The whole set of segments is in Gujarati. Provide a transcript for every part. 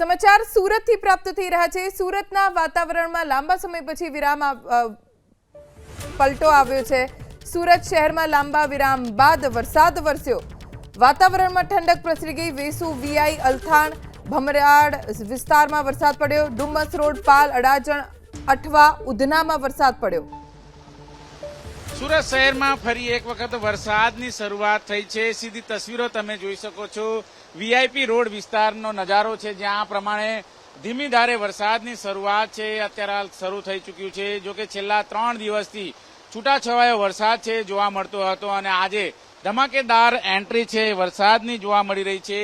સમાચાર સુરતથી પ્રાપ્ત થઈ રહ્યા છે। સુરતના વાતાવરણમાં લાંબા સમય પછી વિરામ પલટો આવ્યો છે। સુરત શહેરમાં લાંબા વિરામ બાદ વરસાદ વરસ્યો। વાતાવરણમાં ઠંડક પ્રસરી ગઈ। વેસુ, વીઆઈ, અલથાણ, ભમરાડ વિસ્તારમાં વરસાદ પડ્યો। ડુમસ રોડ, પાલ, અડાજણ, અઠવા, ઉધનામાં વરસાદ પડ્યો। સુરત શહેરમાં ફરી એક વખત વરસાદની શરૂઆત થઈ છે। સીધી તસવીરો તમે જોઈ શકો છો। વીઆઈપી રોડ વિસ્તારનો નજારો છે, જ્યાં આ પ્રમાણે ધીમી ધારે વરસાદની શરૂઆત છે અત્યારે હાલ શરૂ થઈ ચૂક્યું છે। જો કે છેલ્લા 3 દિવસથી છૂટાછવાયો વરસાદ છે જોવા મળતો હતો અને આજે ધમાકેદાર એન્ટ્રી છે વરસાદની જોવા મળી રહી છે।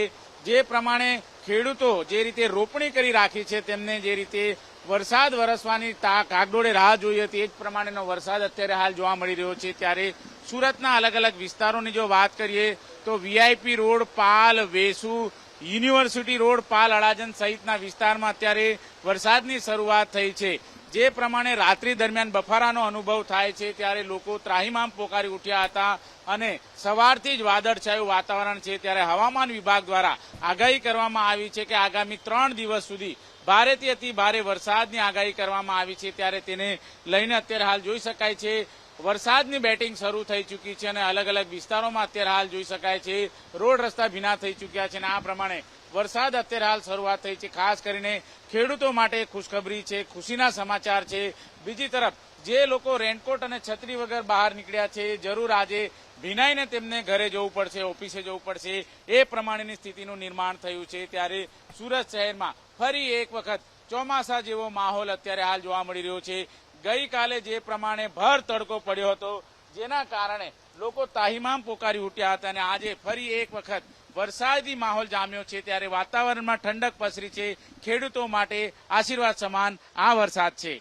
જે પ્રમાણે ખેડૂતો જે રીતે રોપણી કરી રાખી છે, તેમને જે રીતે વરસાદ વરસવાની કાગડોળે રાહ જોઈ હતી, એ જ પ્રમાણેનો વરસાદ અત્યારે હાલ જોવા મળી રહ્યો છે। ત્યારે સુરતના અલગ અલગ વિસ્તારોની જો વાત કરીએ તો વીઆઈપી રોડ, પાલ, વેસુ, યુનિવર્સિટી રોડ, પાલ, અડાજણ સહિતના વિસ્તારમાં અત્યારે વરસાદની શરૂઆત થઈ છે। જે પ્રમાણે રાત્રિ દરમિયાન બફારાનો અનુભવ થાય છે, ત્યારે લોકો ત્રાહિમામ પોકારી ઉઠ્યા હતા અને સવારથી જ વાદળછાયું વાતાવરણ છે। ત્યારે હવામાન વિભાગ દ્વારા આગાહી કરવામાં આવી છે કે આગામી 3 દિવસ સુધી ભારેથી અતિ ભારે વરસાદની આગાહી કરવામાં આવી છે। ત્યારે તેને લઈને અત્યારે હાલ જોઈ શકાય છે વરસાદની બેટિંગ શરૂ થઈ ચૂકી છે અને અલગ અલગ વિસ્તારોમાં અત્યારે હાલ જોઈ શકાય છે રોડ રસ્તા ભીના થઈ ચૂક્યા છે અને આ પ્રમાણે વરસાદ અત્યારે હાલ શરૂઆત થઈ છે। ખાસ કરીને ખેડૂતો માટે ખુશખબરી છે, ખુશીના સમાચાર છે। બીજી તરફ જે લોકો રેનકોટ અને છત્રી વગર બહાર નીકળ્યા છે, જરૂર આજે ભીનાઈને તેમને ઘરે જવું પડશે, ઓફિસે જવું પડશે, એ પ્રમાણેની સ્થિતિનું નિર્માણ થયું છે। ત્યારે સુરત શહેરમાં ફરી એક વખત ચોમાસા જેવો માહોલ અત્યારે હાલ જોવા મળી રહ્યો છે। ગઈકાલે જે પ્રમાણે ભર તડકો પડ્યો હતો, જેના કારણે લોકો તાહીમામ પોકારી ઉઠ્યા હતા અને આજે ફરી એક વખત વરસાદી માહોલ જામ્યો છે। ત્યારે વાતાવરણમાં ઠંડક પસરી છે। ખેડૂતો માટે આશીર્વાદ સમાન આ વરસાદ છે।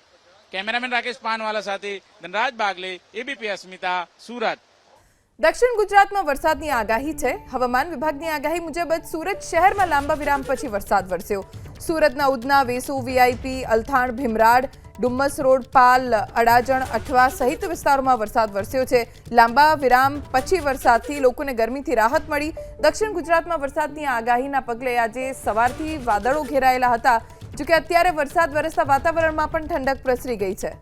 કેમેરામેન રાકેશ પાનવાલા સાથે ધનરાજ બાગલે, એબીપી અસ્મિતા, સુરત। દક્ષિણ ગુજરાતમાં વરસાદની આગાહી છે। હવામાન વિભાગની આગાહી મુજબ સુરત શહેરમાં લાંબા વિરામ પછી વરસાદ વરસ્યો। સુરતના ઉધના, વેસુ, વીઆઈપી, અલથાણ, ભીમરાડ, ડુમસ રોડ, પાલ, અડાજણ, અઠવા સહિત વિસ્તારોમાં વરસાદ વરસ્યો છે। લાંબા વિરામ પછી વરસાદથી લોકોને ગરમીથી રાહત મળી। દક્ષિણ ગુજરાતમાં વરસાદની આગાહીના પગલે આજે સવારથી વાદળો ઘેરાયેલા હતા, જોકે અત્યારે વરસાદ વરસતા વાતાવરણમાં પણ ઠંડક પ્રસરી ગઈ છે।